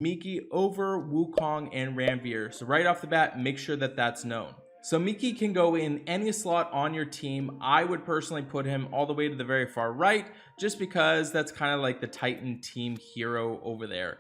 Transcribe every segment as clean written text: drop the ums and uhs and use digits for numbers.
Miki over Wukong and Ranveer. So right off the bat, make sure that that's known. So Miki can go in any slot on your team. I would personally put him all the way to the very far right, just because that's kind of like the Titan team hero over there.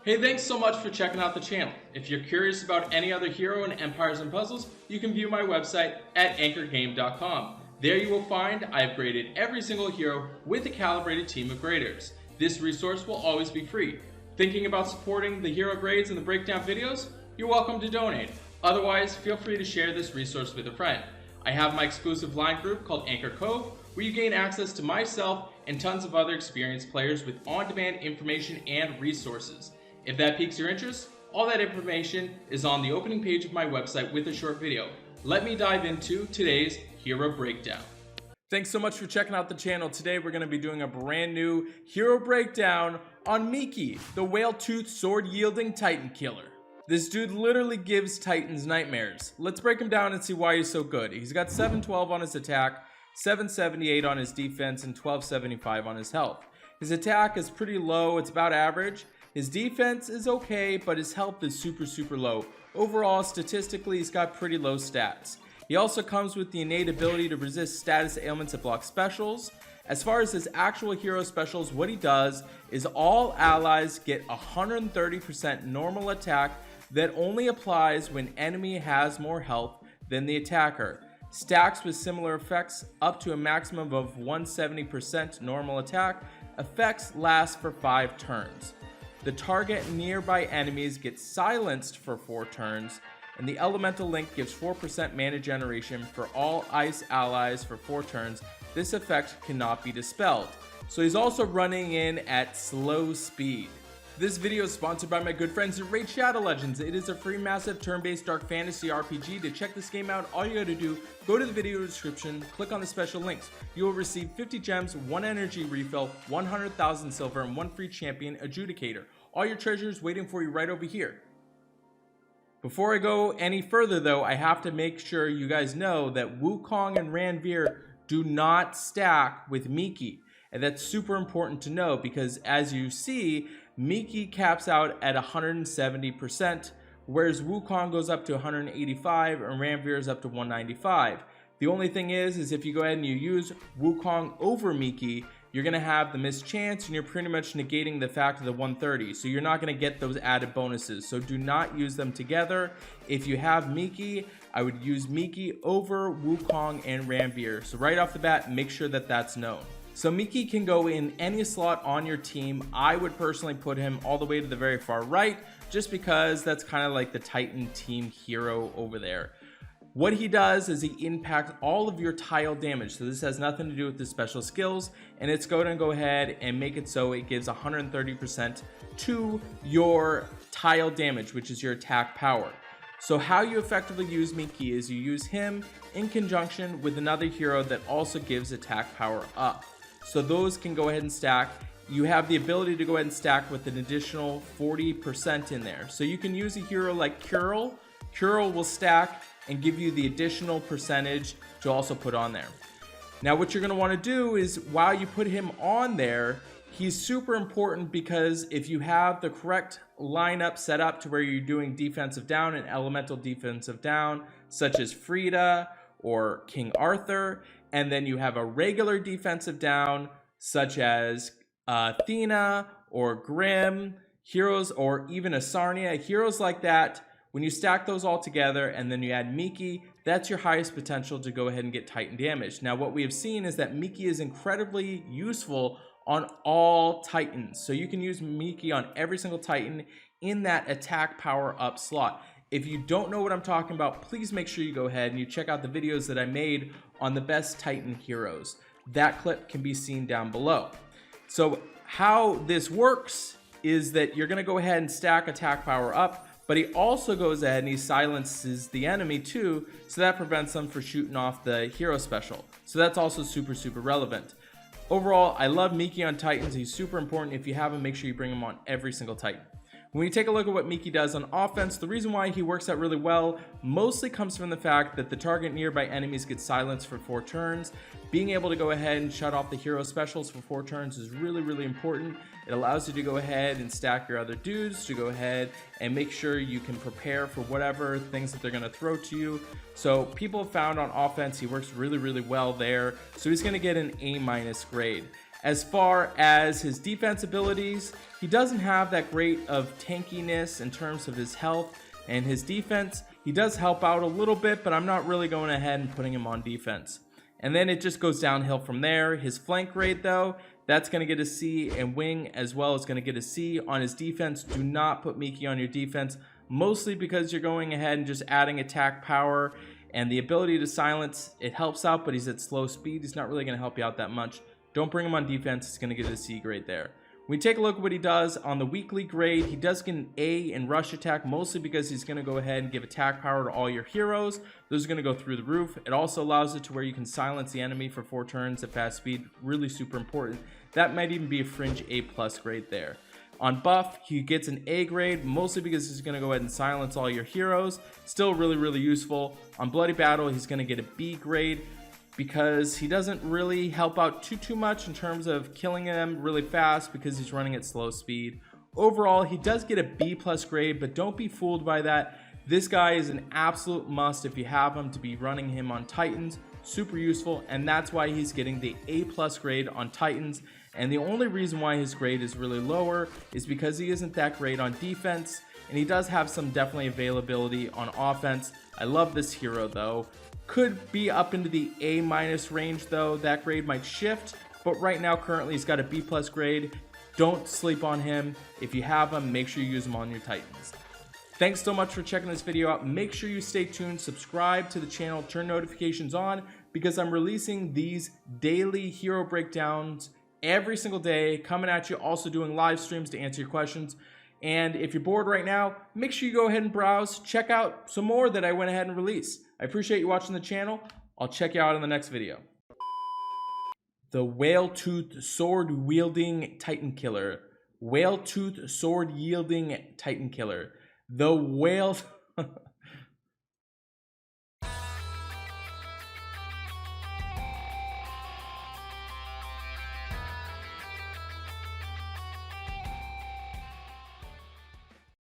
Hey, thanks so much for checking out the channel. If you're curious about any other hero in Empires and Puzzles, you can view my website at anchorgame.com. There you will find I have graded every single hero with a calibrated team of graders. This resource will always be free. Thinking about supporting the hero grades and the breakdown videos? You're welcome to donate. Otherwise, feel free to share this resource with a friend. I have my exclusive line group called Anchor Cove, where you gain access to myself and tons of other experienced players with on-demand information and resources. If that piques your interest, all that information is on the opening page of my website with a short video. Let me dive into today's hero breakdown. Thanks so much for checking out the channel. Today we're going to be doing a brand new hero breakdown on Miki, the whale-toothed sword-yielding Titan killer. This dude literally gives Titans nightmares. Let's break him down and see why he's so good. He's got 712 on his attack, 778 on his defense, and 1275 on his health. His attack is pretty low, it's about average. His defense is okay, but his health is super low. Overall, statistically, he's got pretty low stats. He also comes with the innate ability to resist status ailments and block specials. As far as his actual hero specials, what he does is all allies get 130% normal attack that only applies when enemy has more health than the attacker. Stacks with similar effects up to a maximum of 170% normal attack. Effects last for 5 turns. The target nearby enemies get silenced for 4 turns, and the elemental link gives 4% mana generation for all ice allies for 4 turns. This effect cannot be dispelled. So he's also running in at slow speed. This video is sponsored by my good friends at Raid Shadow Legends. It is a free massive turn-based dark fantasy RPG. To check this game out, all you gotta do, go to the video description, click on the special links. You will receive 50 gems, 1 energy refill, 100,000 silver, and 1 free champion adjudicator. All your treasures waiting for you right over here. Before I go any further though, I have to make sure you guys know that Wukong and Ranveer do not stack with Miki. And that's super important to know because as you see, Miki caps out at 170%, whereas Wukong goes up to 185 and Ranveer is up to 195. The only thing is if you go ahead and you use Wukong over Miki, you're going to have the missed chance and you're pretty much negating the fact of the 130. So you're not going to get those added bonuses. So do not use them together. If you have Miki, I would use Miki over Wukong and Ranveer. So right off the bat, make sure that that's known. So Miki can go in any slot on your team. I would personally put him all the way to the very far right, just because that's kind of like the Titan team hero over there. What he does is he impacts all of your tile damage. So this has nothing to do with the special skills, and it's going to go ahead and make it so it gives 130% to your tile damage, which is your attack power. So how you effectively use Miki is you use him in conjunction with another hero that also gives attack power up. So those can go ahead and stack. You have the ability to go ahead and stack with an additional 40% in there. So you can use a hero like Curl. Curl will stack and give you the additional percentage to also put on there. Now what you're going to want to do is while you put him on there, he's super important because if you have the correct lineup set up to where you're doing defensive down and elemental defensive down, such as Frida or King Arthur, and then you have a regular defensive down such as Athena or Grimm, heroes, or even a Sarnia, heroes like that. When you stack those all together and then you add Miki, that's your highest potential to go ahead and get Titan damage. Now what we have seen is that Miki is incredibly useful on all Titans. So you can use Miki on every single Titan in that attack power up slot. If you don't know what I'm talking about, please make sure you go ahead and you check out the videos that I made on the best Titan heroes. That clip can be seen down below. So how this works is that you're going to go ahead and stack attack power up, but he also goes ahead and he silences the enemy too, so that prevents them from shooting off the hero special. So that's also super relevant. Overall, I love Miki on Titans. He's super important. If you have him, make sure you bring him on every single Titan. When you take a look at what Miki does on offense, the reason why he works out really well mostly comes from the fact that the target nearby enemies get silenced for 4 turns. Being able to go ahead and shut off the hero specials for 4 turns is really important. It allows you to go ahead and stack your other dudes, to go ahead and make sure you can prepare for whatever things that they're going to throw to you. So people have found on offense he works really well there, so he's going to get an A- grade. As far as his defense abilities, he doesn't have that great of tankiness in terms of his health and his defense. He does help out a little bit, but I'm not really going ahead and putting him on defense. And then it just goes downhill from there. His flank grade though, that's going to get a C, and wing as well is going to get a C. On his defense, do not put Miki on your defense, mostly because you're going ahead and just adding attack power, and the ability to silence, it helps out, but he's at slow speed. He's not really going to help you out that much. Don't bring him on defense. He's going to get a C grade there. When we take a look at what he does on the weekly grade, he does get an A in rush attack, mostly because he's going to go ahead and give attack power to all your heroes. Those are going to go through the roof. It also allows it to where you can silence the enemy for 4 turns at fast speed. Really super important. That might even be a fringe A+ grade there. On buff, he gets an A grade, mostly because he's going to go ahead and silence all your heroes. Still really useful. On bloody battle, he's going to get a B grade, because he doesn't really help out too much in terms of killing them really fast because he's running at slow speed. Overall, he does get a B+ grade, but don't be fooled by that. This guy is an absolute must if you have him to be running him on Titans. Super useful, and that's why he's getting the A+ grade on Titans. And the only reason why his grade is really lower is because he isn't that great on defense, and he does have some definitely availability on offense. I love this hero though. Could be up into the A- range though. That grade might shift, but right now currently he's got a B+ grade. Don't sleep on him. If you have him, make sure you use him on your Titans. Thanks so much for checking this video out. Make sure you stay tuned, subscribe to the channel, turn notifications on, because I'm releasing these daily hero breakdowns every single day, coming at you, also doing live streams to answer your questions. And if you're bored right now, make sure you go ahead and browse, check out some more that I went ahead and released. I appreciate you watching the channel. I'll check you out in the next video. The Whale-Tooth Sword-Wielding Titan Killer. Whale-Tooth Sword-Yielding Titan Killer. The whale...